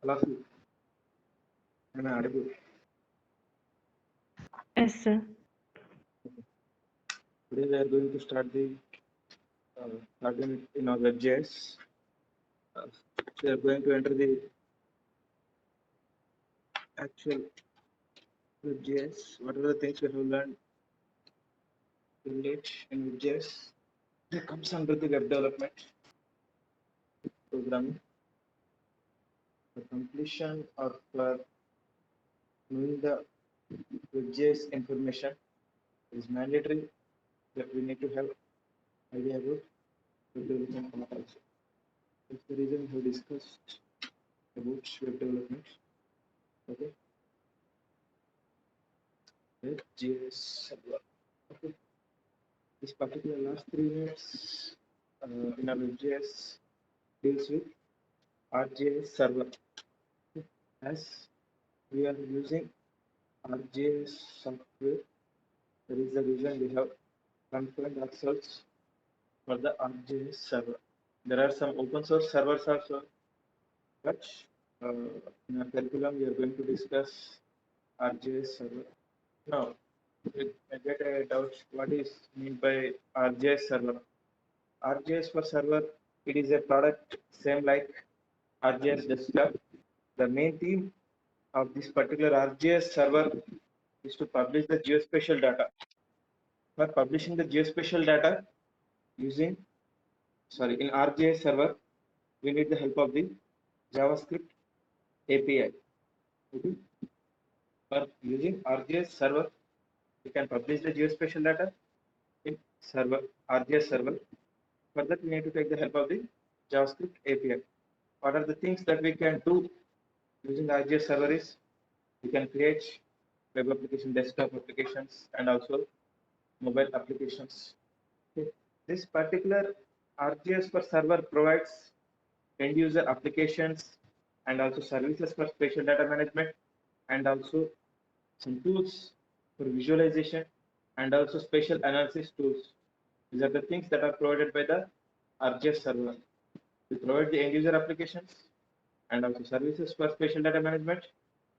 Philosophy. Am I audible? Yes, sir. Today we are going to start the starting in our WebJS. We are going to enter the actual WebJS. What are the things we have learned in it in WebJS? It comes under the web development programming. For completion or for knowing the WebJS information is mandatory that we need to have idea about web development also. That's the reason we have discussed about web development. Okay. WebJS server. Okay. This particular last 3 minutes in our WebJS deals with RJS server. As we are using RJS software, that is the reason we have configured ourselves for the RJS server. There are some open source servers also, but in our curriculum we are going to discuss RJS server. Now, I get a doubt what is meant by RJS server. RJS for server, it is a product same like RJS desktop. The main theme of this particular RJS server is to publish the geospatial data. For publishing the geospatial data using, in RJS server, we need the help of the JavaScript API. Okay. For using RJS server, we can publish the geospatial data in server RJS server. For that, we need to take the help of the JavaScript API. What are the things that we can do using RJS server is we can create web application, desktop applications, and also mobile applications. Okay. This particular RJS for server provides end user applications and also services for spatial data management and also some tools for visualization and also spatial analysis tools. These are the things that are provided by the RJS server. We provide the end user applications and also services for spatial data management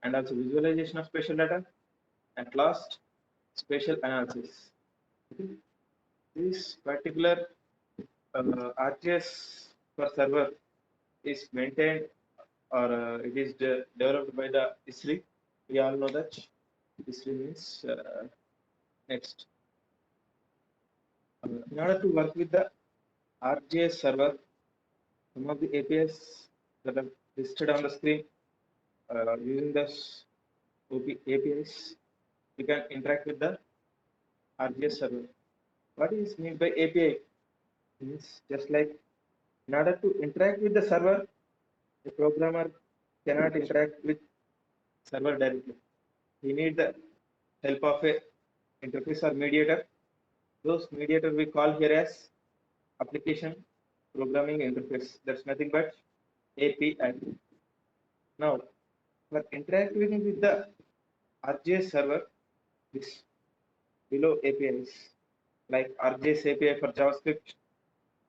and also visualization of spatial data. At last, spatial analysis. Okay. This particular RJS for server is maintained or it is developed by the ISRI. We all know that ISRI means next. In order to work with the RJS server, some of the APIs that are listed on the screen using this APIs, we can interact with the RJS server. What is meant by API? Means just like in order to interact with the server, the programmer cannot interact with server directly. He needs the help of a interface or mediator. Those mediator we call here as application programming interface. That's nothing but API. Now, for interacting with the RJS server, this below APIs like RJS API for JavaScript,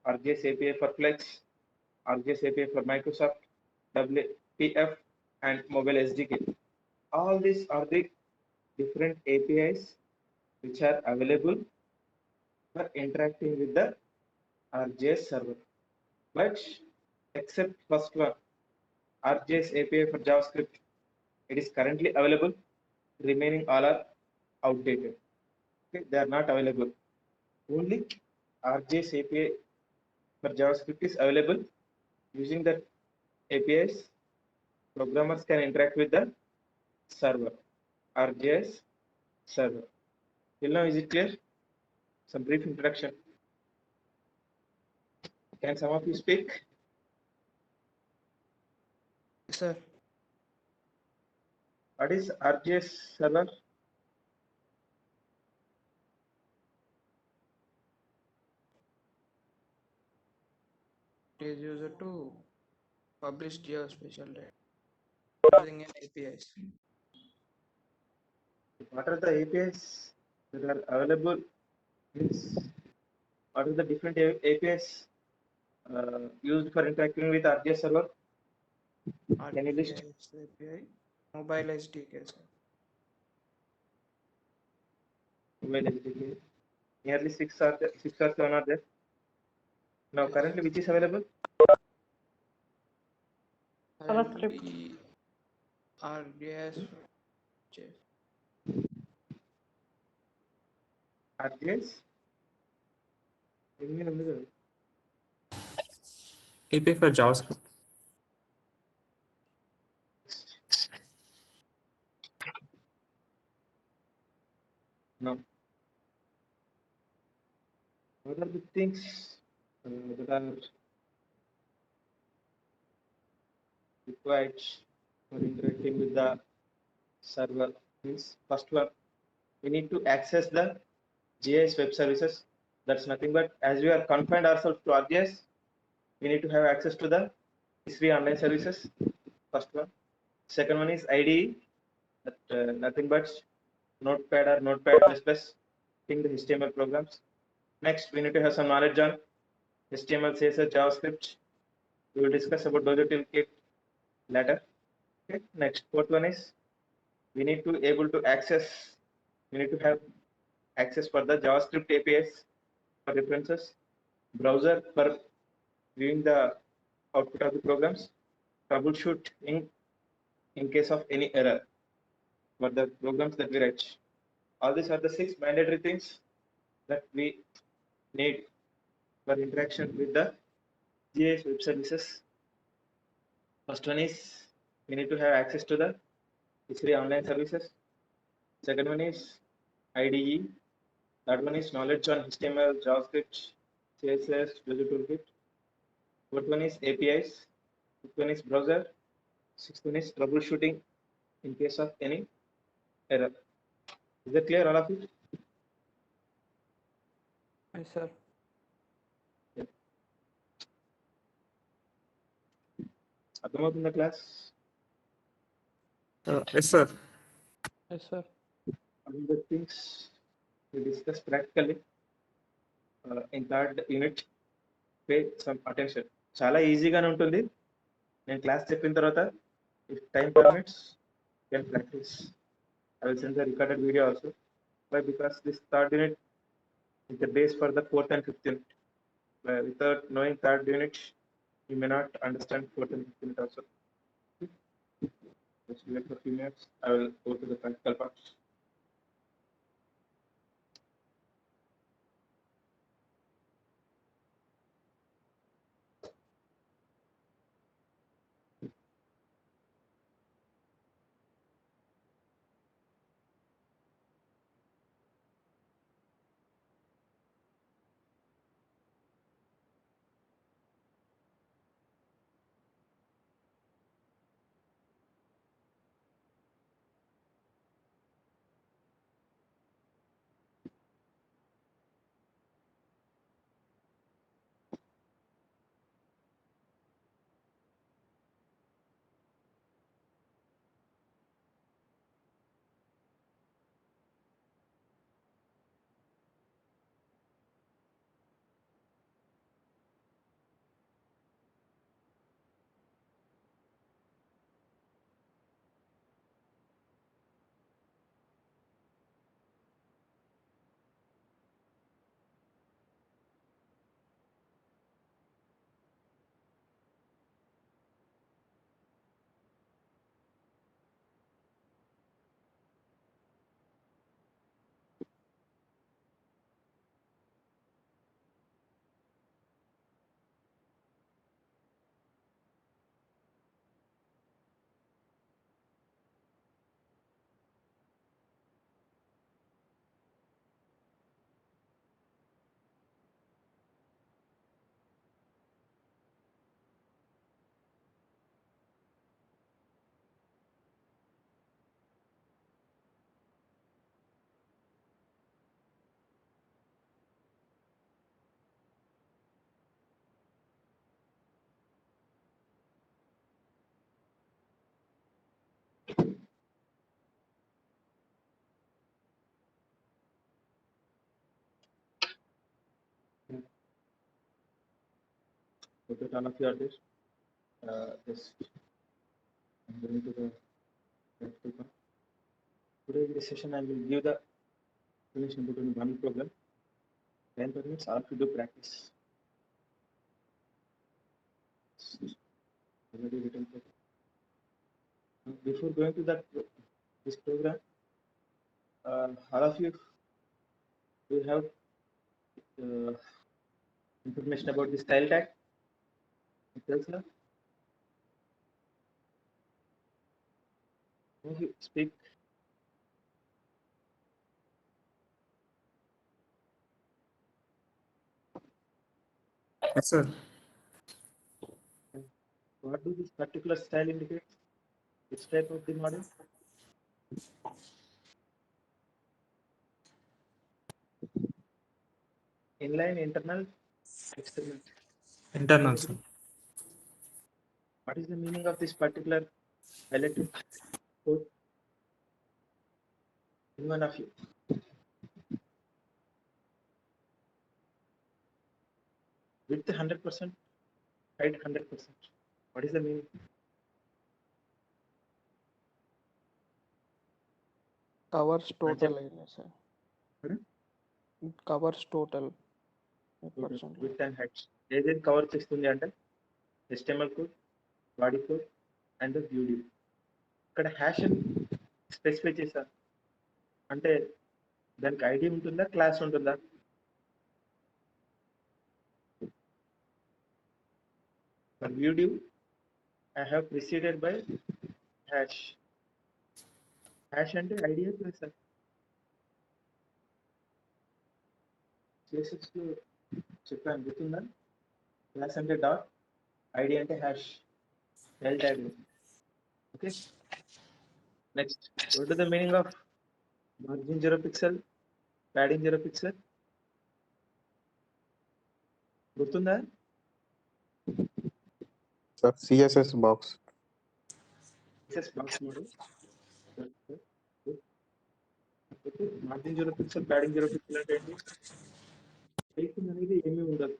RJS API for Flex, RJS API for Microsoft, WPF, and Mobile SDK. All these are the different APIs which are available for interacting with the RJS server. But except first one, RJS API for JavaScript, it is currently available. Remaining all are outdated. Okay, they are not available. Only RJS API for JavaScript is available. Using that APIs, programmers can interact with the server, RJS server. Till now, is it clear? Some brief introduction. Can some of you speak? Sir, What is RJS server? it is used to publish geospatial data using an APIs. What are the APIs that are available means what are the different APIs used for interacting with RGS server? Can you list? RDS API, mobile SDK, sir. Mobile SDK. Nearly six or seven are there. Now Yes. currently which is available? Currently, RDS, RGS. ఎన్ని ఉంది కదా? API for JavaScript. No. What are the things that are required for interacting with the server? Means first one, we need to access the GIS web services. That's nothing but as we are confined ourselves to RGS, we need to have access to the S3 online services. First one. Second one is IDE. That nothing but Notepad or Notepad++ in the HTML programs. Next, we need to have some knowledge on HTML, CSS, JavaScript. We will discuss about Dojo Toolkit later. Okay. Next, fourth one is we need to able to access. We need to have access for the JavaScript APIs for references, browser for viewing the output of the programs, troubleshoot in case of any error for the programs that we write. All these are the 6 mandatory things that we need for interaction with the GIS web services. First one is we need to have access to the S3 online services. Second one is IDE. Third one is knowledge on HTML, JavaScript, CSS, Dojo Toolkit. Fourth one is APIs. Fifth one is browser. Sixth one is troubleshooting in case of any error. Is that clear, all of it? Yes, sir. అర్థమవుతుందా class? Yes, sir. Yes, sir. All the things we discussed practically in third unit. Pay some attention. చాలా ఈజీగానే ఉంటుంది. నేను class చెప్పిన తర్వాత if time permits, you can practice. I will send the recorded video also. Why? Because this third unit is the base for the fourth and fifth unit. Without knowing third unit, you may not understand fourth and fifth unit also. Just wait for a few minutes. I will go to the practical part. Hope that all of you are there. Just I'm going to the practical part. Today in this session I will give the explanation about only one program. 10 minutes all of you do practice. Already written program. Before going to that this program, all of you will have information about the style tag. Yes, sir. Can you speak? Yes, sir. What do this particular style indicate? Which type of the model? Inline, internal, external. Internal, sir. What is the meaning of this particular highlighted code? One of you. Width 100%, height 100%. What is the meaning? Covers total area, sir. Pardon? It covers total 8%. Width and height. ఏదైతే cover చేస్తుంది అంటే HTML code, body code and view div. ఇక్కడ hash అని specify చేశారు. అంటే దానికి ID ఉంటుందా, class ఉంటుందా? For view div, I have preceded by hash. Hash అంటే ఐడియా క్లాస్. CSS లో చెప్పాను గుర్తుందా? క్లాస్ అంటే డాట్, ఐడి అంటే హ్యాష్, డెల్ tag. Okay, next what is the meaning of margin 0 pixel, padding 0 pixel? గుర్తుందా? Sir, CSS box. CSS box model. Margin 0 pixel, padding 0 pixel అంటే ఏంటి? స్పేసింగ్ అనేది ఏమీ ఉండదు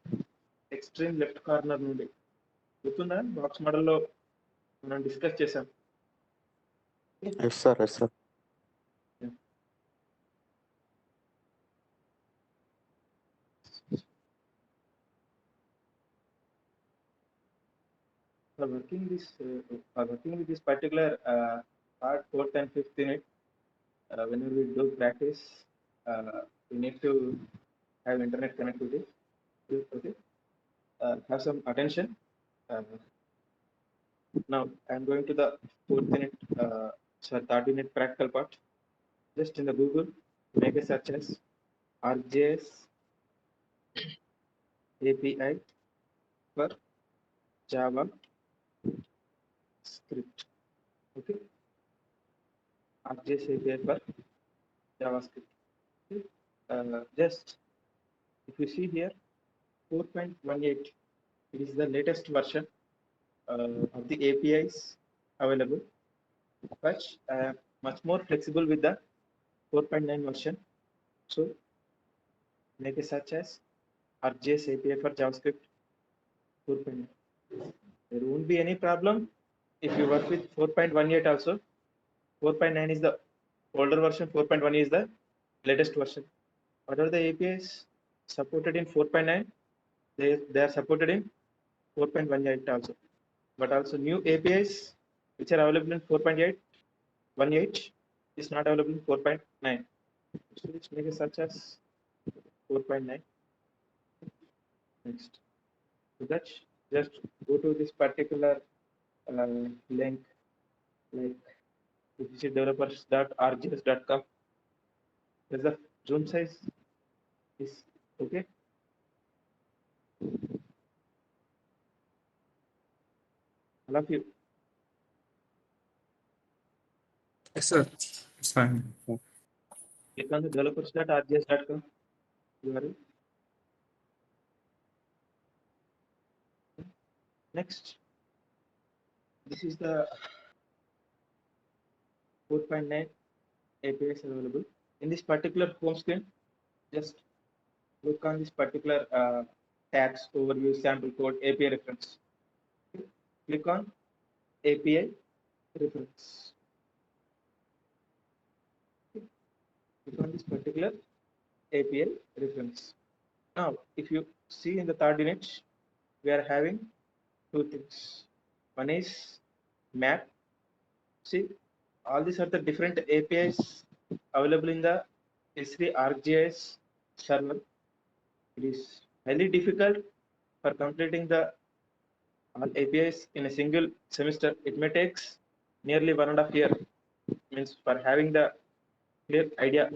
ఎక్స్ట్రీమ్ లెఫ్ట్ కార్నర్ నుండి. గుర్తుందా? బాక్స్ మోడల్లో మనం డిస్కస్ చేసాం. Yes, sir. Yes, sir. Working with this particular part, 4th and 5th unit, whenever we do practice, we need to have internet connectivity. Okay, have some attention. Now I am going to the 4th unit, 3rd unit practical part. Just in the Google, make a search as RJS API for Java script. Okay, RJS API for JavaScript. Okay. Just if you see here, 4.18, it is the latest version of the APIs available, but much more flexible with the 4.9 version. So make a search as RJS API for JavaScript 4.9. There won't be any problem if you work with 4.18 also. 4.9 is the older version, 4.1 is the latest version. Whatever the APIs supported in 4.9, they are supported in 4.18 also. But also new APIs which are available in 4.18 is not available in 4.9. So let's make a search as 4.9. Next, so that just go to this particular link, like visit developers.rjs.com. There's the zoom size is okay. All of you. Yes, sir. It's fine. Click on the developers.rjs.com. URL. Next, this is the 4.9 APIs available. In this particular home screen, just look on this particular tags, overview, sample code, API reference. Click on API reference. Click on this particular API reference. Now, if you see in the third unit, we are having two things. One is map. See, all these are the different APIs available in the S3 ArcGIS server. It is highly difficult for completing the all APIs in a single semester. It may take nearly 1.5 years. Means for having the clear idea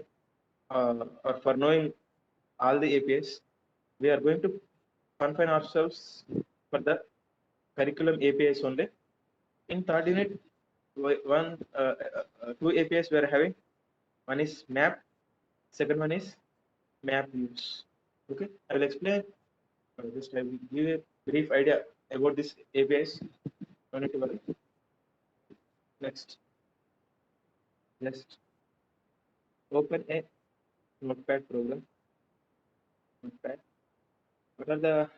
or for knowing all the APIs, we are going to confine ourselves for the curriculum APIs only. In third unit, two APIs we are having. One is map, second one is map views. Okay, I will explain. Just I will give a brief idea about this APIs. Don't need to worry. Next, just open a Notepad program. Notepad. What are the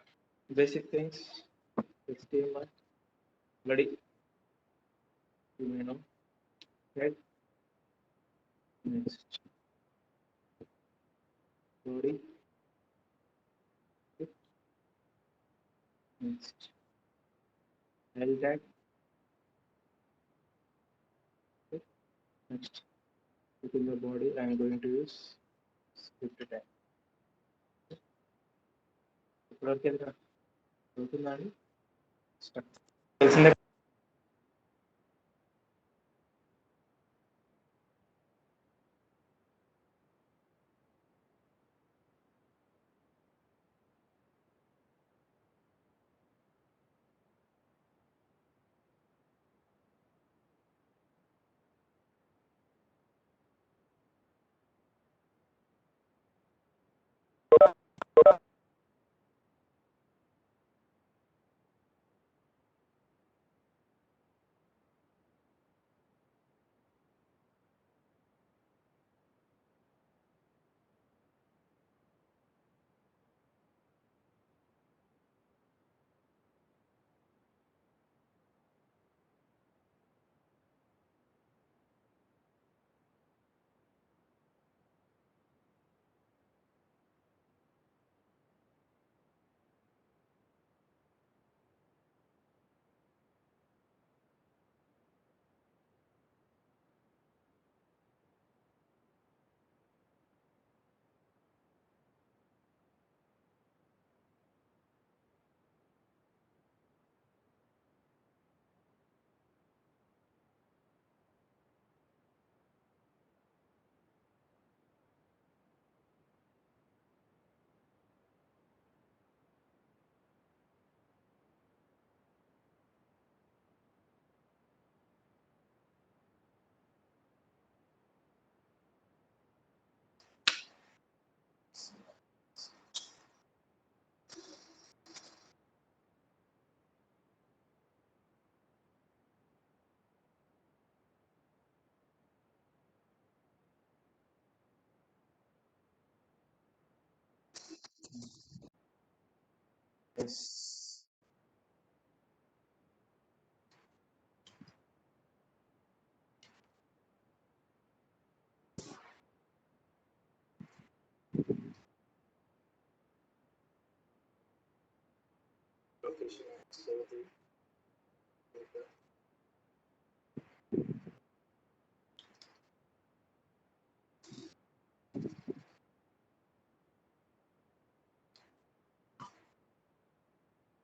basic things? HTML. Bloody. You may know. Head. Next. Body. Next. LDAT. Next. Within the body, I am going to use script tag. ఇప్పటివరకు ఏదైనా అవుతుందా అండి stuck తెలిసిందే Yes. Location.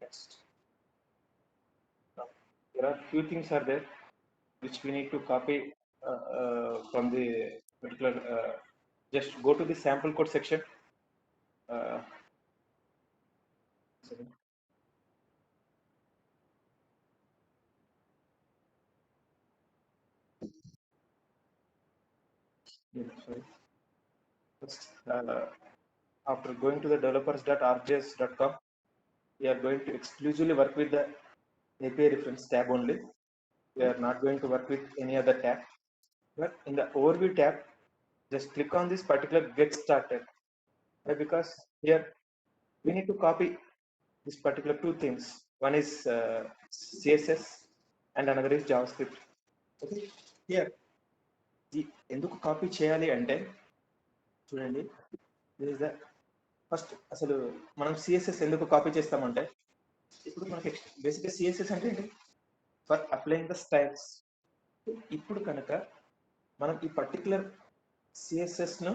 Next. Now, there are few things are there which we need to copy from the particular. Just go to the sample code section. Sorry. Yeah, sorry. First, after going to the developers.rjs.com, we are going to exclusively work with the API reference tab only. We are not going to work with any other tab. But in the overview tab, just click on this particular get started. Why? Because here we need to copy this particular two things. One is CSS and another is JavaScript. Okay, here ఎందుకు copy చేయాలి అంటే చూడండి, this is the first అసలు మనం CSS ఎందుకు copy చేస్తామంటే, ఇప్పుడు మనకి బేసిక్గా సిఎస్ఎస్ అంటే ఏంటి, ఫర్ అప్లైయింగ్ ద స్టైల్స్. ఇప్పుడు కనుక మనం ఈ పర్టికులర్ సిఎస్ఎస్ను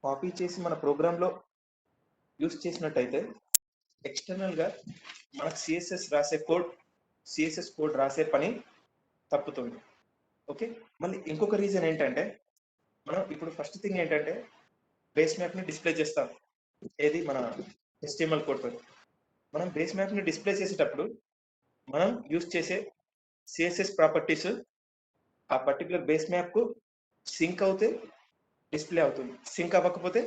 కాపీ చేసి మన ప్రోగ్రాంలో యూస్ చేసినట్టయితే ఎక్స్టర్నల్గా మనకు సిఎస్ఎస్ కోడ్ రాసే పని తప్పుతుంది. ఓకే, మళ్ళీ ఇంకొక రీజన్ ఏంటంటే, మనం ఇప్పుడు ఫస్ట్ థింగ్ ఏంటంటే బేస్ మ్యాప్ని డిస్ప్లే చేస్తాం. ఏది మన HTML కోడ్తో మనం బేస్ మ్యాప్ని డిస్ప్లే చేసేటప్పుడు మనం యూస్ చేసే సిఎస్ఎస్ ప్రాపర్టీస్ ఆ పర్టికులర్ బేస్ మ్యాప్కు సింక్ అవుతే డిస్ప్లే అవుతుంది, సింక్ అవ్వకపోతే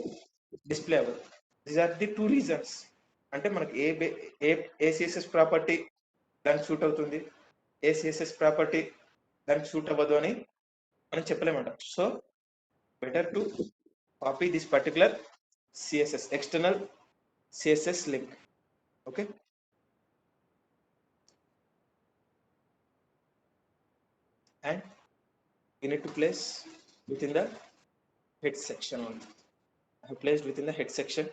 డిస్ప్లే అవ్వదు. These are the two reasons. అంటే మనకి ఏ సిఎస్ఎస్ ప్రాపర్టీ దానికి సూట్ అవుతుంది, ఏ సిఎస్ఎస్ ప్రాపర్టీ దానికి సూట్ అవ్వదు అని మనం చెప్పలేమంట. So better to copy this particular CSS, external CSS link. Okay, and you need to place within the head section only. I have placed within the head section.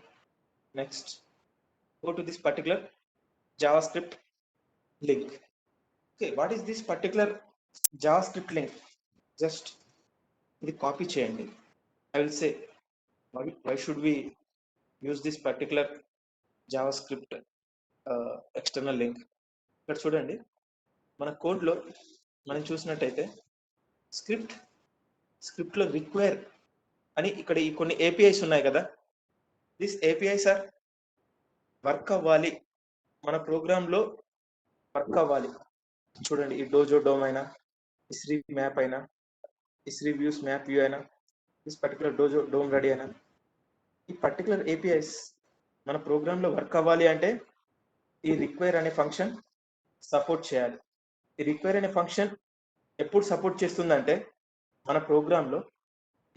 Next, go to this particular JavaScript link. Okay, what is this particular JavaScript link? Just the copy cheyandi. I will say why should we use this particular JavaScript external link. ఇక్కడ చూడండి, మన కోడ్లో మనం చూసినట్టయితే స్క్రిప్ట్లో require అని ఇక్కడ ఈ కొన్ని ఏపీఐస్ ఉన్నాయి కదా. దిస్ ఏపీఐస్ ఆర్ వర్క్ అవ్వాలి, మన ప్రోగ్రాంలో వర్క్ అవ్వాలి. చూడండి, ఈ డోజో డోమ్ అయినా, ఇస్రీ మ్యాప్ అయినా, ఇస్రీ వ్యూస్ మ్యాప్ వ్యూ అయినా, this particular dojo dome ready అయినా, ఈ పర్టికులర్ ఏపీఐస్ మన ప్రోగ్రాంలో వర్క్ అవ్వాలి అంటే ఈ రిక్వైర్ అనే ఫంక్షన్ సపోర్ట్ చేయాలి. ఈ రిక్వైర్ అనే ఫంక్షన్ ఎప్పుడు సపోర్ట్ చేస్తుందంటే మన ప్రోగ్రాంలో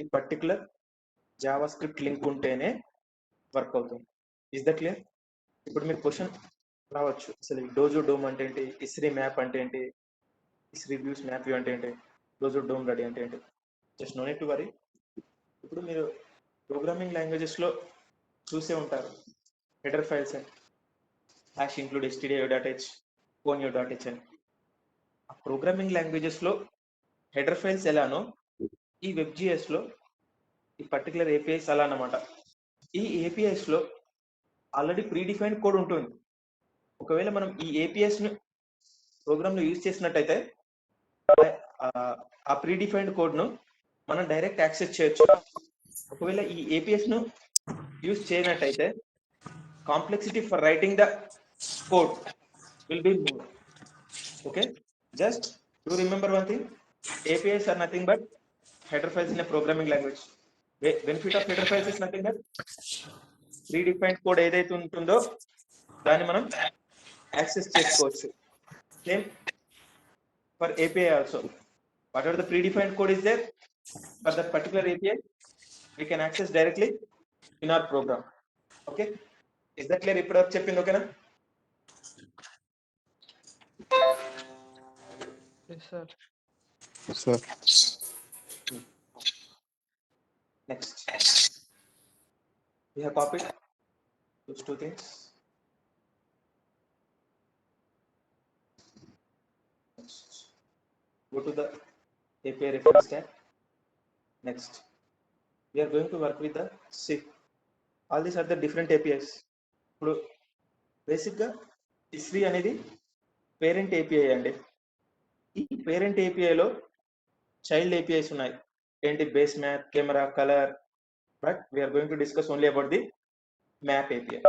ఈ పర్టికులర్ జావాస్క్రిప్ట్ లింక్ ఉంటేనే వర్క్ అవుతుంది. Is the clear? ఇప్పుడు మీకు క్వశ్చన్ రావచ్చు, అసలు డోజో డోమ్ అంటే ఏంటి, ఇస్రీ మ్యాప్ అంటే ఏంటి, ఇస్రీ వ్యూస్ మ్యాప్ వ్యూ అంటే ఏంటి, డోజో డోమ్ రెడీ అంటే ఏంటి? Just no need to worry. ఇప్పుడు మీరు ప్రోగ్రామింగ్ లాంగ్వేజెస్లో చూసే ఉంటారు హెడర్ ఫైల్స్ అని, హ్యాష్ ఇంక్లూడ్ stdio.h, conio.h అని. ఆ ప్రోగ్రామింగ్ లాంగ్వేజెస్లో హెడర్ ఫైల్స్ ఎలానో ఈ వెబ్జిఎస్లో ఈ పర్టికులర్ ఏపీఐస్ అలా అన్నమాట. ఈ ఏపీఐస్లో ఆల్రెడీ ప్రీడిఫైన్డ్ కోడ్ ఉంటుంది. ఒకవేళ మనం ఈ ఏపీఐస్ను ప్రోగ్రాంలో యూజ్ చేసినట్టయితే ఆ ప్రీడిఫైన్డ్ కోడ్ను మనం డైరెక్ట్ యాక్సెస్ చేయొచ్చు. ఒకవేళ ఈ ఏపీఎస్ను యూజ్ చేయనట్టయితే complexity for writing the code will be more. Okay, just do remember one thing, APIs are nothing but header files in a programming language. Benefit of header files is nothing but predefined code ఏదైతే ఉంటుందో దాన్ని మనం access చేసుకోవచ్చు. Same for API also, whatever the predefined code is there for that particular API we can access directly in our program. Okay, is that clear? ఇప్పుడు చెప్పింది ఓకేనా? Yes, sir. Sir. Next, we have copied those two things. Next, go to the API reference tab. Next, we are going to work with the C. All these are the different APIs. ఇప్పుడు బేసిక్గా ఇస్రీ అనేది parent API అండి. ఈ parent ఏపీఐలో child APIs ఉన్నాయి. ఏంటి, base map, camera, colour. But we're going to discuss only about the map API.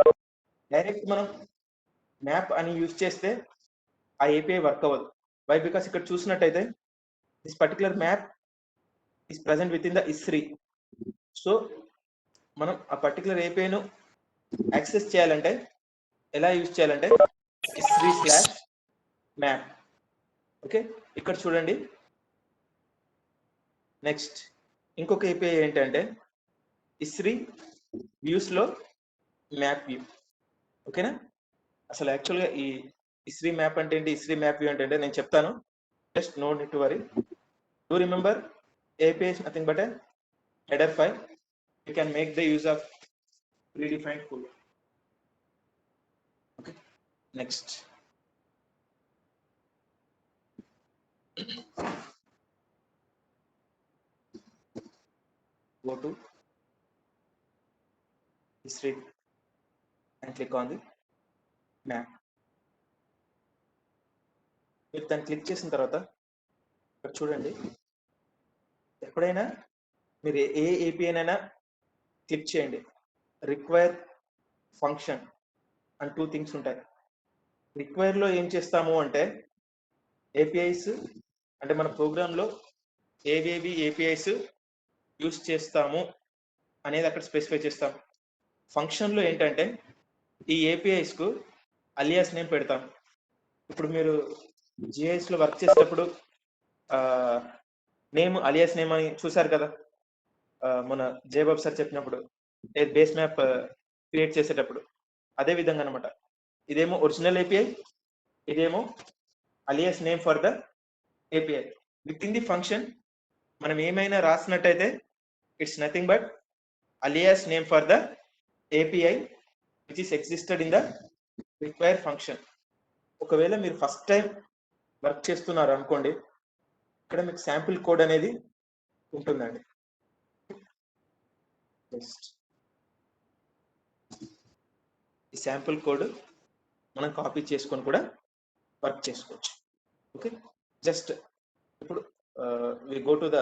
Direct మనం map అని use చేస్తే ఆ ఏపీఐ వర్క్ అవ్వదు. వై? బికాస్ ఇక్కడ చూసినట్టయితే this particular map is present within the Esri. So మనం ఆ particular ఏపీఐను access చేయాలంటే ఎలా యూజ్ చేయాలంటే isri/map. ఓకే, ఇక్కడ చూడండి. నెక్స్ట్ ఇంకొక ఏపీఐ ఏంటంటే ఇస్రీ వ్యూస్లో మ్యాప్ వ్యూ. ఓకేనా? అసలు యాక్చువల్గా ఈ ఇస్రీ మ్యాప్ అంటే ఏంటి, ఇస్రీ మ్యాప్ ఏంటంటే నేను చెప్తాను. Just no need to worry. Do remember API is nothing but a header file. You can make the use of predefined code. Okay, next. Go to history and click on the map. మీరు దాన్ని click చేసిన తర్వాత ఇక్కడ చూడండి, ఎప్పుడైనా మీరు ఏ ఏపీఐనైనా click చేయండి, require function and 2 things ఉంటాయి. రిక్వైర్లో ఏం చేస్తాము అంటే ఏపీఐస్ అంటే మన ప్రోగ్రాంలో ఏవేవి ఏపీఐస్ యూస్ చేస్తాము అనేది అక్కడ స్పెసిఫై చేస్తాం. ఫంక్షన్లో ఏంటంటే ఈ ఏపీఐస్కు అలియాస్ నేమ్ పెడతాం. ఇప్పుడు మీరు జిఐఎస్లో వర్క్ చేసేటప్పుడు నేమ్ అలియాస్ నేమ్ అని చూసారు కదా, మన జయబాబు సార్ చెప్పినప్పుడు బేస్ మ్యాప్ క్రియేట్ చేసేటప్పుడు. అదే విధంగా అనమాట, ఇదేమో ఒరిజినల్ ఏపీఐ, ఇదేమో alias name for the API. Within the function మనం ఏమైనా రాసినట్టయితే it's nothing but alias name for the API which is existed in the require function. ఒకవేళ మీరు ఫస్ట్ టైం వర్క్ చేస్తున్నారు అనుకోండి, ఇక్కడ మీకు శాంపిల్ కోడ్ అనేది ఉంటుందండి. ఈ శాంపిల్ కోడ్ మనం కాపీ చేసుకొని కూడా వర్క్ చేసుకోవచ్చు. ఓకే, జస్ట్ ఇప్పుడు we go to the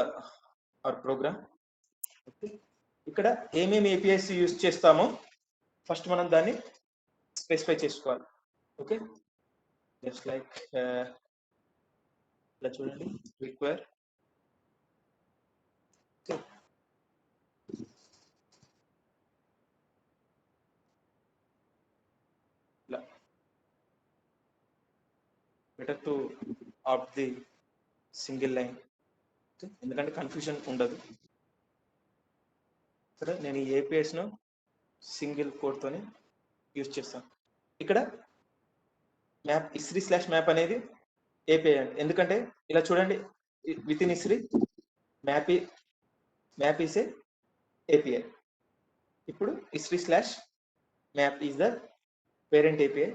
our program. Okay, ఇక్కడ ఏమేమి ఏపీఐస్ యూజ్ చేస్తామో ఫస్ట్ మనం దాన్ని స్పెసిఫై చేసుకోవాలి. ఓకే, జస్ట్ లైక్ ఇలా చూడండి, రిక్వైర్. ఓకే, ఇలా better to of the single line, ఎందుకంటే కన్ఫ్యూజన్ ఉండదు. సరే, నేను ఈ ఏపీఎస్ను సింగిల్ కోడ్తోని యూజ్ చేస్తాను. ఇక్కడ మ్యాప్ ఇస్రీ/మ్యాప్ అనేది ఏపీఐ అండి, ఎందుకంటే ఇలా చూడండి, within Esri map is a API. ఇప్పుడు Esri map is the parent API.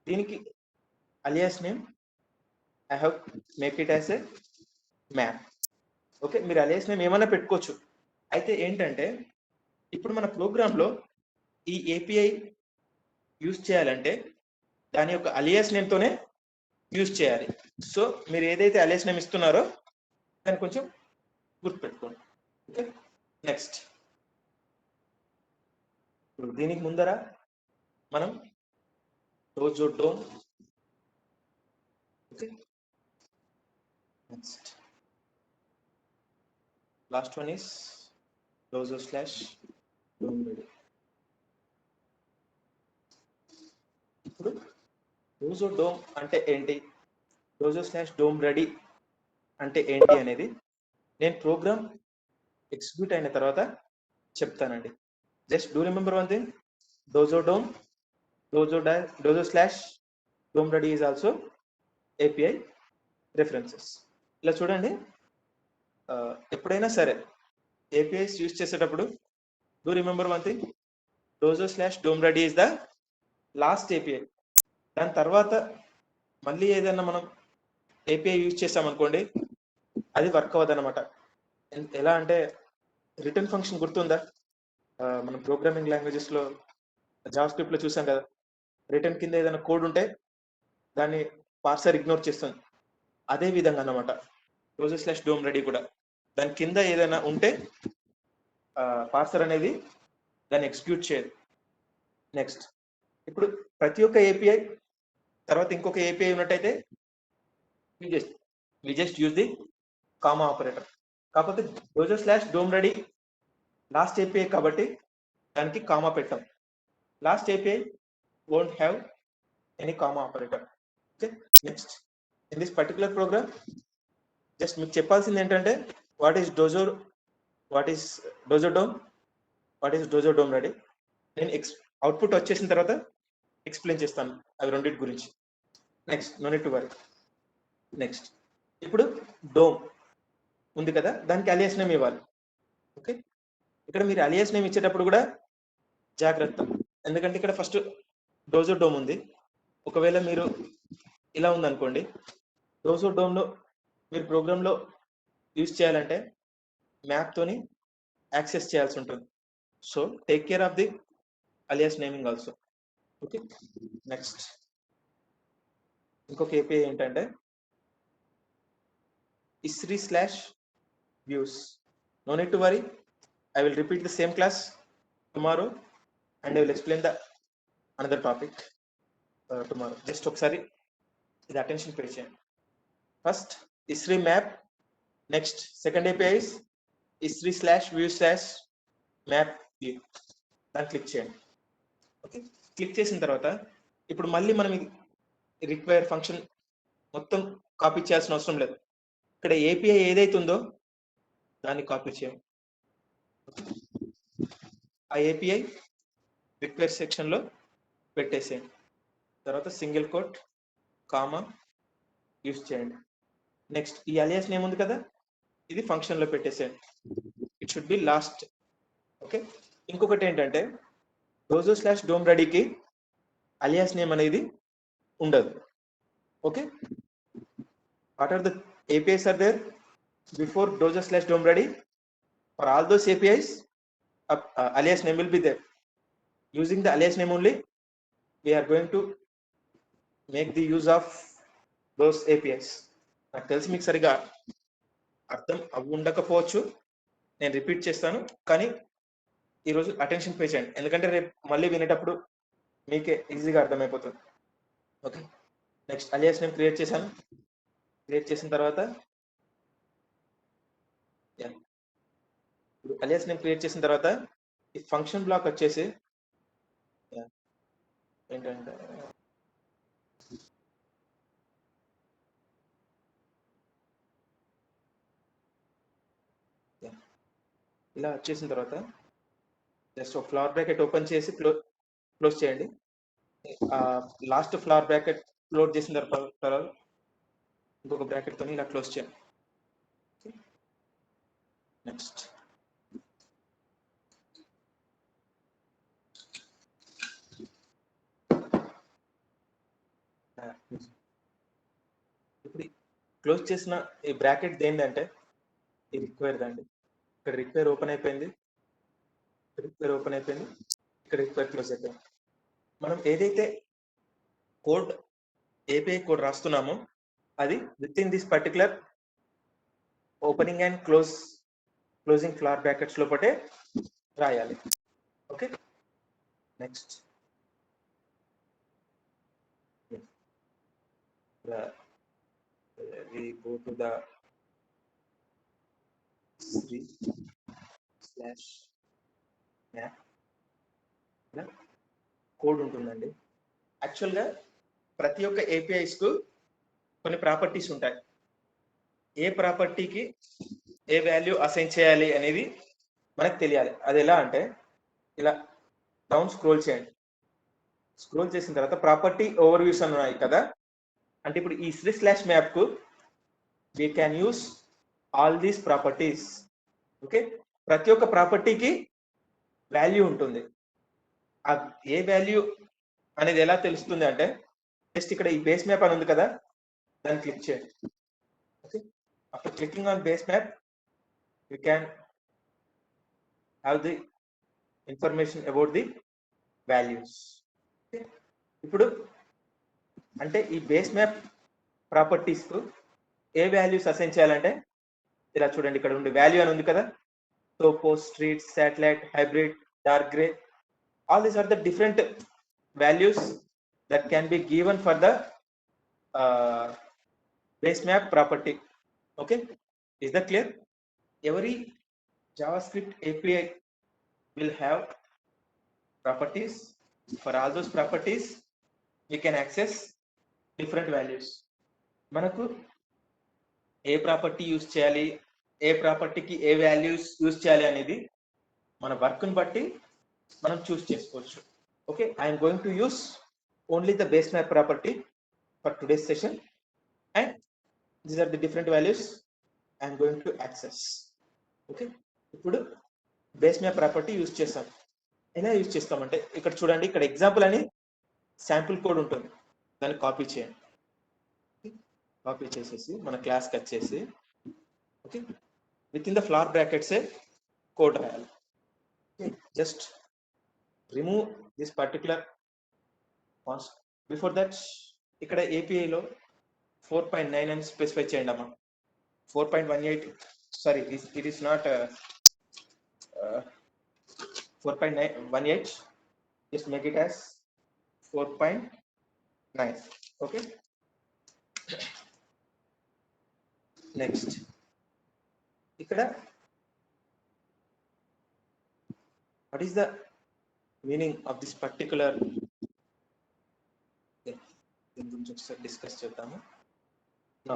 దీనికి alias name I have make it as a map. Okay, మీరు అలియాస్ నేమ్ ఏమైనా పెట్టుకోవచ్చు. అయితే ఏంటంటే ఇప్పుడు మన ప్రోగ్రాంలో ఈ ఏపీఐ యూజ్ చేయాలంటే దాని యొక్క అలియాస్ నేమ్తోనే యూజ్ చేయాలి. సో మీరు ఏదైతే అలియాస్ నేమ్ ఇస్తున్నారో దాన్ని కొంచెం గుర్తుపెట్టుకోండి. Okay, next. ఇప్పుడు దీనికి ముందర మనం dome. Okay, next last one is dozo/dome ready. ఇప్పుడు డోజో డోమ్ అంటే ఏంటి, dozo/dome ready అంటే ఏంటి అనేది నేను ప్రోగ్రామ్ ఎగ్జిక్యూట్ అయిన తర్వాత చెప్తానండి. Just do remember one thing, dozo/dome ready is also API references. ఇలా చూడండి, ఎప్పుడైనా సరే ఏపీఐస్ యూజ్ చేసేటప్పుడు do remember one thing, dozo/dome ready is the last API. దాని తర్వాత మళ్ళీ ఏదైనా మనం ఏపీఐ యూజ్ చేసామనుకోండి, అది వర్క్ అవ్వదు అనమాట. ఎలా అంటే రిటర్న్ ఫంక్షన్ గుర్తుందా, మనం ప్రోగ్రామింగ్ లాంగ్వేజెస్లో జావాస్క్రిప్ట్లో చూసాం కదా, రిటర్న్ కింద ఏదైనా కోడ్ ఉంటే దాన్ని పార్సర్ ఇగ్నోర్ చేస్తుంది. అదే విధంగా అన్నమాట dozo/dome ready కూడా, దాని కింద ఏదైనా ఉంటే పార్సర్ అనేది దాన్ని ఎగ్జిక్యూట్ చేయదు. నెక్స్ట్, ఇప్పుడు ప్రతి ఒక్క ఏపీఐ తర్వాత ఇంకొక ఏపీఐ ఉన్నట్టయితే we just use the comma operator. కాకపోతే dozo/dome ready లాస్ట్ ఏపీఐ కాబట్టి దానికి కామా పెట్టాం. Last API won't have any comma operator. Okay, next, in this particular program just మీకు చెప్పాల్సింది ఏంటంటే what is dozo dome, what is dozo dome ready. నేను output వచ్చేసిన తర్వాత ఎక్స్ప్లెయిన్ చేస్తాను అవి రెండింటి గురించి. Next no need to worry. Next ఇప్పుడు డోమ్ ఉంది కదా, దానికి అలియాస్ నేమ్ ఇవ్వాలి. ఓకే, ఇక్కడ మీరు అలియాస్ నేమ్ ఇచ్చేటప్పుడు కూడా జాగ్రత్త, ఎందుకంటే ఇక్కడ ఫస్ట్ డోజో డోమ్ ఉంది. ఒకవేళ మీరు ఇలా ఉందనుకోండి, డోజో డోమ్లో మీరు ప్రోగ్రాంలో యూజ్ చేయాలంటే మ్యాప్తోని యాక్సెస్ చేయాల్సి ఉంటుంది. So take care of the alias naming also. Okay, next ఇంకొక ఏపీఐ ఏంటంటే isri/views. No need to worry, I will repeat the same class tomorrow and I will explain the another topic tomorrow. Just ఒకసారి ఇది attention pay చేయండి. First isri map, next second API is isri/view/map view. దాన్ని click చేయండి. Okay, click చేసిన తర్వాత ఇప్పుడు మళ్ళీ మనం రిక్వైర్ ఫంక్షన్ మొత్తం కాపీ చేయాల్సిన అవసరం లేదు. ఇక్కడ ఏపీఐ ఏదైతే ఉందో దాన్ని కాపీ చేయండి. ఆ ఏపీఐ రిక్వైర్ సెక్షన్లో పెట్టేసేయండి. తర్వాత సింగిల్ కోట్ కామా యూస్ చేయండి. నెక్స్ట్ ఈ అలియాస్ నేమ్ ఉంది కదా, ఇది ఫంక్షన్లో పెట్టేసేయండి. It should be last. Okay, ఇంకొకటి ఏంటంటే dojo/dom readyకి అలియాస్ నేమ్ అనేది ఉండదు. Okay, what are the APIs are there before dojo/dom ready? For all those APIs, alias name will be there. Using the alias name only, we are going to make the use of those APIs. నాకు తెలిసి మీకు సరిగా అర్థం ఉండకపోవచ్చు, నేను repeat చేస్తాను, కానీ ఈరోజు అటెన్షన్ పే చేయండి, ఎందుకంటే రేపు మళ్ళీ వినేటప్పుడు మీకే ఈజీగా అర్థమైపోతుంది. Okay, next alias name create చేశాను. క్రియేట్ చేసిన తర్వాత అలియాస్ నేమ్ క్రియేట్ చేసిన తర్వాత ఈ ఫంక్షన్ బ్లాక్ వచ్చేసి ఏంటంటే ఇలా వచ్చేసిన తర్వాత జస్ట్ ఒక ఫ్లవర్ బ్రాకెట్ ఓపెన్ చేసి క్లోజ్ చేయండి. లాస్ట్ ఫ్లవర్ బ్రాకెట్ క్లోజ్ చేసిన తర్వాత ఇంకొక బ్రాకెట్ తోని ఇలా క్లోజ్ చేయండి. నెక్స్ట్ ఇప్పుడు క్లోజ్ చేసిన ఈ బ్రాకెట్ దేందంటే ఈ రిక్వైర్ దండి. ఇక్కడ రిక్వైర్ ఓపెన్ అయిపోయింది, రిక్వైర్ ఓపెన్ అయిపోయింది, ఇక్కడ రిక్వైర్ క్లోజ్ అయిపోయింది. మనం ఏదైతే కోడ్ ఏపీఐ కోడ్ రాస్తున్నామో అది within this particular opening and closing flower brackets లోపటే రాయాలి. Okay, next we go to the isri/map. Code ఉంటుందండి. యాక్చువల్గా ప్రతి ఒక్క APIs కు కొన్ని ప్రాపర్టీస్ ఉంటాయి. ఏ ప్రాపర్టీకి ఏ వాల్యూ అసైన్ చేయాలి అనేది మనకు తెలియాలి. అది ఎలా అంటే ఇలా డౌన్ స్క్రోల్ చేయండి. స్క్రోల్ చేసిన తర్వాత ప్రాపర్టీ ఓవర్ వ్యూస్ అని ఉన్నాయి కదా, అంటే ఇప్పుడు ఈ isri/map కు we can use all these properties. Okay, ప్రతి ఒక్క ప్రాపర్టీకి వాల్యూ ఉంటుంది. ఏ వాల్యూ అనేది ఎలా తెలుస్తుంది అంటే జస్ట్ ఇక్కడ ఈ బేస్ మ్యాప్ అని ఉంది కదా, దాన్ని క్లిక్ చేయండి. Okay, after clicking on base map you can have the information about the values. ఇప్పుడు అంటే ఈ బేస్ మ్యాప్ ప్రాపర్టీస్ కు ఏ వాల్యూస్ అసైన్ చేయాలంటే ఇలా చూడండి, ఇక్కడ ఉండే వాల్యూ అని ఉంది కదా, topo, street, satellite, hybrid, dark grey, all these are the different values that can be given for the base map property. Okay, is that clear? Every JavaScript API will have properties. For all those properties we can access different values. మనకు ఏ property use చేయాలి, ఏ ప్రాపర్టీకి ఏ values use చేయాలి అనేది మన వర్క్ని బట్టి మనం చూస్ చేసుకోవచ్చు. Okay, I'm going to use only the base map property for today's session, and these are the different values I am going to access. Okay, ఇప్పుడు బేస్ మ్యాప్ ప్రాపర్టీ యూజ్ చేస్తాం. ఎలా యూజ్ చేస్తామంటే ఇక్కడ చూడండి, ఇక్కడ ఎగ్జాంపుల్ అని sample code ఉంటుంది, దాన్ని కాపీ చేయండి. కాపీ చేసేసి మన క్లాస్కి వచ్చేసి okay within the flower బ్రాకెట్సే కోడ్ రాయాలి. Just remove this particular before that ఇక్కడ ఏపీఐలో 4.9 అని స్పెసిఫై చేయండి అమ్మా. 4.18 sorry it is not 4.18, just make it as 4.9. okay, next ikkada what is the meaning of this particular దీని గురించి ఒకసారి డిస్కస్ చేద్దాము. నా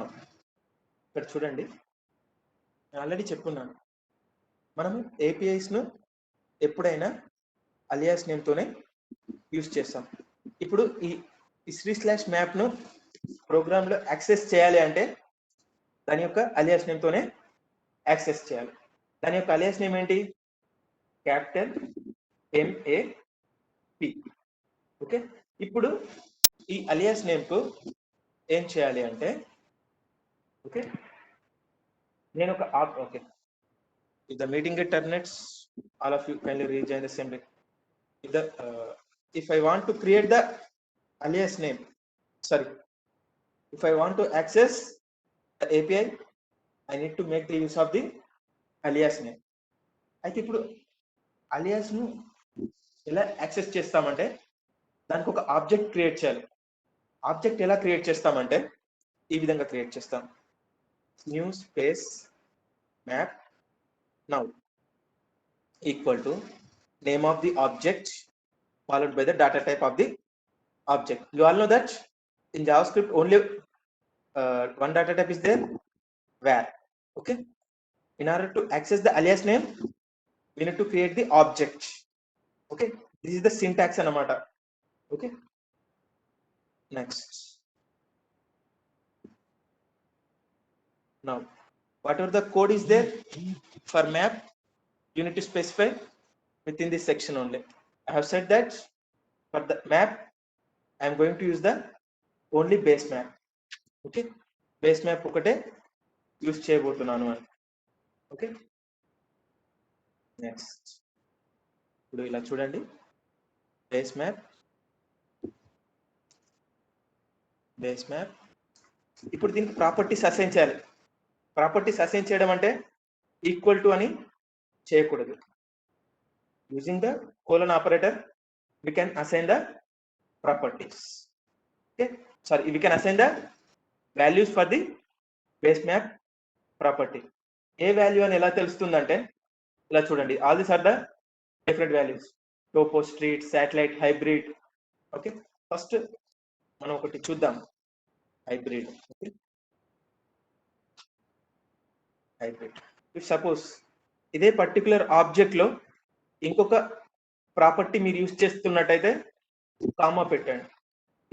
ఇక్కడ చూడండి, నేను ఆల్రెడీ చెప్పున్నాను, మనము ఏపీఐస్ను ఎప్పుడైనా అలియాస్ నేమ్తోనే యూజ్ చేస్తాం. ఇప్పుడు ఈ /మ్యాప్ను ప్రోగ్రాంలో యాక్సెస్ చేయాలి అంటే దాని యొక్క అలియాస్ నేమ్తోనే యాక్సెస్ చేయాలి. దాని యొక్క అలియాస్ నేమ్ ఏంటి? Capital MAP. ఓకే, ఇప్పుడు ఈ అలియాస్ నేమ్కు ఏం చేయాలి అంటే ఓకే నేను ఒక okay if the meeting get terminates, all of you kindly rejoin the assembly. If I want to create the alias name, sorry, if I want to access the API, I need to make the use of the alias name. అయితే ఇప్పుడు alias ను ఎలా access చేస్తామంటే దానికి ఒక object create చేయాలి. Object ఎలా create చేస్తామంటే ఈ విధంగా క్రియేట్ చేస్తాం. New space map now equal to name of the object followed by the data type of the object. You all know that in JavaScript only one data type is there, var. Okay, in order to access the alias name we need to create the object. Okay, this is the syntax anamata. Okay, next now whatever the code is there for map, you need to specify within this section only. I have said that for the map I am going to use the only base map. Okay, base map ఒకటే use చేయబోతున్నాను అని. Okay, next ఇప్పుడు ఇలా చూడండి, base map ఇప్పుడు దీనికి properties assign చేయాలి. Properties assign చేయడం అంటే ఈక్వల్ టు అని చేయకూడదు. Using the colon operator we can assign the properties. Okay, sorry, we can assign the values for the base map property. ఏ వాల్యూ అని ఎలా తెలుస్తుందంటే ఇలా చూడండి, all these are the different values, topo, street, satellite, hybrid. Okay, first మనం ఒకటి చూద్దాం, hybrid. Okay, hybrid. If suppose ఇదే పర్టికులర్ ఆబ్జెక్ట్ లో ఇంకొక ప్రాపర్టీ మీరు యూజ్ చేస్తున్నట్టయితే కామా పెట్టండి.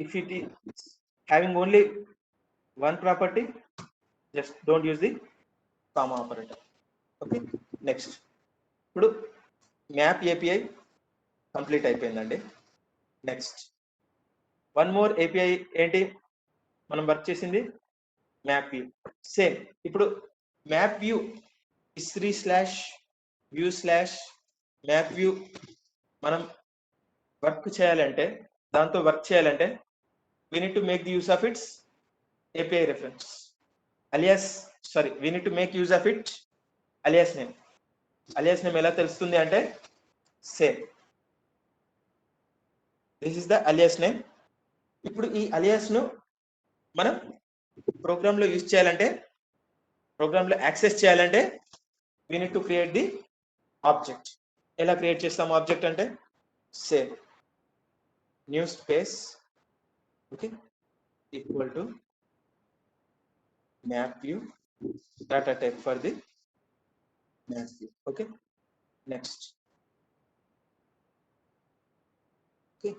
If it is having only one property, just don't use the comma operator. Okay, next ఇప్పుడు మ్యాప్ ఏపీఐ కంప్లీట్ అయిపోయిందండి. నెక్స్ట్ వన్ మోర్ ఏపీఐ ఏంటి మనం వర్క్ చేసింది? Map view. సేమ్ ఇప్పుడు మ్యాప్ వ్యూ /view/map view మనం work చేయాలంటే, దాంతో work చేయాలంటే we need to make the use of its API reference alias, sorry, we need to make use of it alias name. alias name ఎలా తెలుస్తుంది అంటే same, this is the alias name. ఇప్పుడు ఈ alias ను మనం programme లో use చేయాలంటే, programme లో యాక్సెస్ చేయాలంటే we need to create the object. ఎలా క్రియేట్ చేస్తాం ఆబ్జెక్ట్ అంటే same, new space okay equal to map view, data type for the map view. Okay, next. Okay,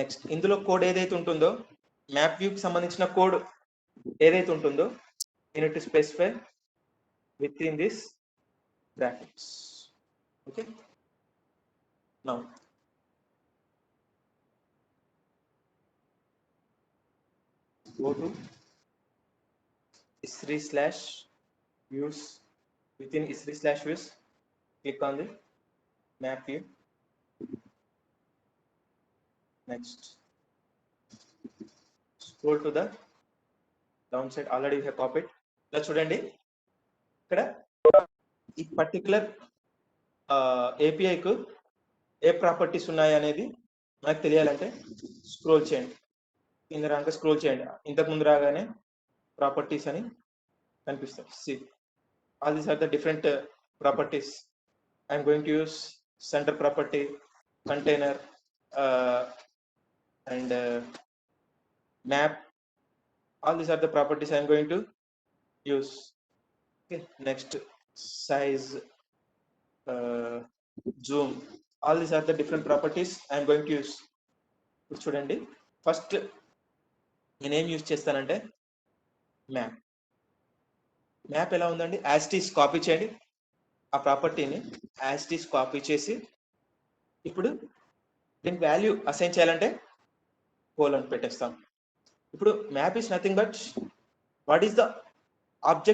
next ఇందులో కోడ్ ఏదైతే ఉంటుందో మ్యాప్ వ్యూకి సంబంధించిన కోడ్ ఏదైతే ఉంటుందో you need to specify within this brackets. Okay, now go to history/views. Within history/views, click on the map view. Next, scroll to the downside. Already we have copied. ఇలా చూడండి ఇక్కడ ఈ particular ఏపీఐకు ఏ properties ఉన్నాయి అనేది మనకు తెలియాలంటే స్క్రోల్ చేయండి, కింద రాక స్క్రోల్ చేయండి. ఇంతకు ముందు రాగానే ప్రాపర్టీస్ అని కనిపిస్తాయి. See all these are the different properties. I'm going to use center property, container and map. All these are the properties I am going to use. Okay, next size, zoom. All these are the different properties I am going to use. చూడండి, first నేను ఏం use చేస్తానంటే map. Map ఎలా ఉందండి, as it is copy చేయండి. ఆ ప్రాపర్టీని as it is copy చేసి ఇప్పుడు దీనికి వాల్యూ అసైన్ చేయాలంటే కోలన్ పెట్టేస్తాం. ఇప్పుడు map is nothing but what is the object